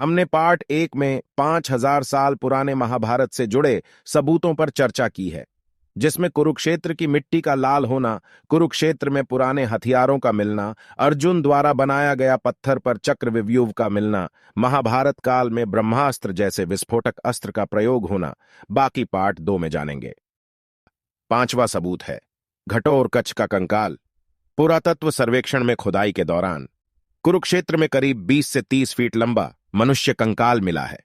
हमने पार्ट 1 में 5000 साल पुराने महाभारत से जुड़े सबूतों पर चर्चा की है, जिसमें कुरुक्षेत्र की मिट्टी का लाल होना, कुरुक्षेत्र में पुराने हथियारों का मिलना, अर्जुन द्वारा बनाया गया पत्थर पर चक्रव्यूह का मिलना, महाभारत काल में ब्रह्मास्त्र जैसे विस्फोटक अस्त्र का प्रयोग होना। बाकी पार्ट 2 में जानेंगे। 5वां सबूत है घटोत्कच का कंकाल। पुरातत्व सर्वेक्षण में खुदाई के दौरान कुरुक्षेत्र में करीब 20 से 30 फीट लंबा मनुष्य कंकाल मिला है।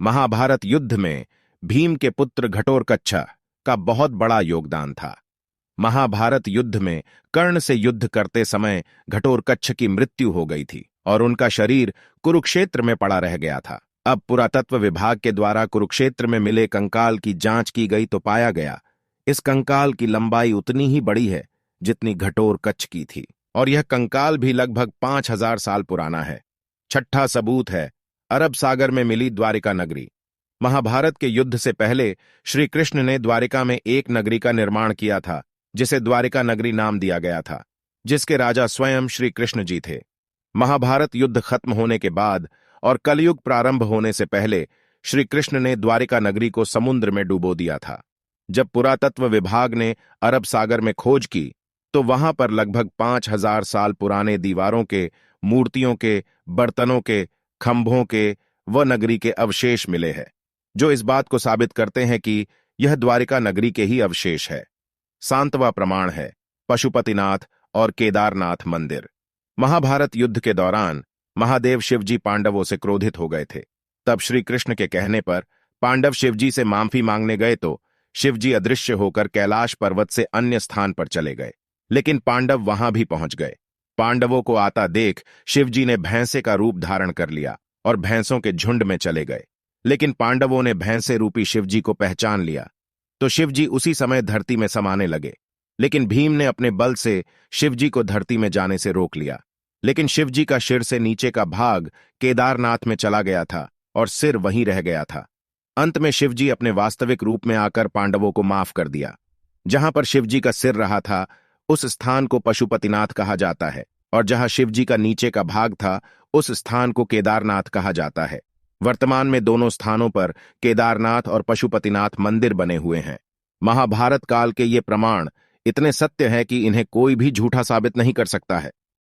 महाभारत युद्ध में भीम के पुत्र घटोत्कच का बहुत बड़ा योगदान था। महाभारत युद्ध में कर्ण से युद्ध करते समय घटोत्कच की मृत्यु हो गई थी और उनका शरीर कुरुक्षेत्र में पड़ा रह गया था। अब पुरातत्व विभाग के द्वारा कुरुक्षेत्र में मिले कंकाल की जांच की गई तो पाया गया इस कंकाल की लंबाई उतनी ही बड़ी है जितनी घटोत्कच की थी, और यह कंकाल भी लगभग 5000 साल पुराना है। 6ठा सबूत है अरब सागर में मिली द्वारिका नगरी। महाभारत के युद्ध से पहले श्री कृष्ण ने द्वारिका में एक नगरी का निर्माण किया था, जिसे द्वारिका नगरी नाम दिया गया था, जिसके राजा स्वयं श्री कृष्ण जी थे। महाभारत युद्ध खत्म होने के बाद और कलयुग प्रारंभ होने से पहले श्री कृष्ण ने द्वारिका नगरी को समुद्र में डुबो दिया था। जब पुरातत्व विभाग ने अरब सागर में खोज की तो वहां पर लगभग 5000 साल पुराने दीवारों के, मूर्तियों के, बर्तनों के, खंभों के व नगरी के अवशेष मिले हैं, जो इस बात को साबित करते हैं कि यह द्वारिका नगरी के ही अवशेष है। 7वां प्रमाण है पशुपतिनाथ और केदारनाथ मंदिर। महाभारत युद्ध के दौरान महादेव शिवजी पांडवों से क्रोधित हो गए थे। तब श्री कृष्ण के कहने पर पांडव शिवजी से माफी मांगने गए तो शिवजी अदृश्य होकर कैलाश पर्वत से अन्य स्थान पर चले गए, लेकिन पांडव वहां भी पहुंच गए। पांडवों को आता देख शिवजी ने भैंसे का रूप धारण कर लिया और भैंसों के झुंड में चले गए, लेकिन पांडवों ने भैंसे रूपी शिवजी को पहचान लिया तो शिवजी उसी समय धरती में समाने लगे, लेकिन भीम ने अपने बल से शिवजी को धरती में जाने से रोक लिया। लेकिन शिवजी का सिर से नीचे का भाग केदारनाथ में चला गया था और सिर वहीं रह गया था। अंत में शिवजी अपने वास्तविक रूप में आकर पांडवों को माफ कर दिया। जहां पर शिवजी का सिर रहा था उस स्थान को पशुपतिनाथ कहा जाता है, और जहां शिवजी का नीचे का भाग था उस स्थान को केदारनाथ कहा जाता है। वर्तमान में दोनों स्थानों पर केदारनाथ और पशुपतिनाथ मंदिर बने हुए हैं। महाभारत काल के ये प्रमाण इतने सत्य हैं कि इन्हें कोई भी झूठा साबित नहीं कर सकता है।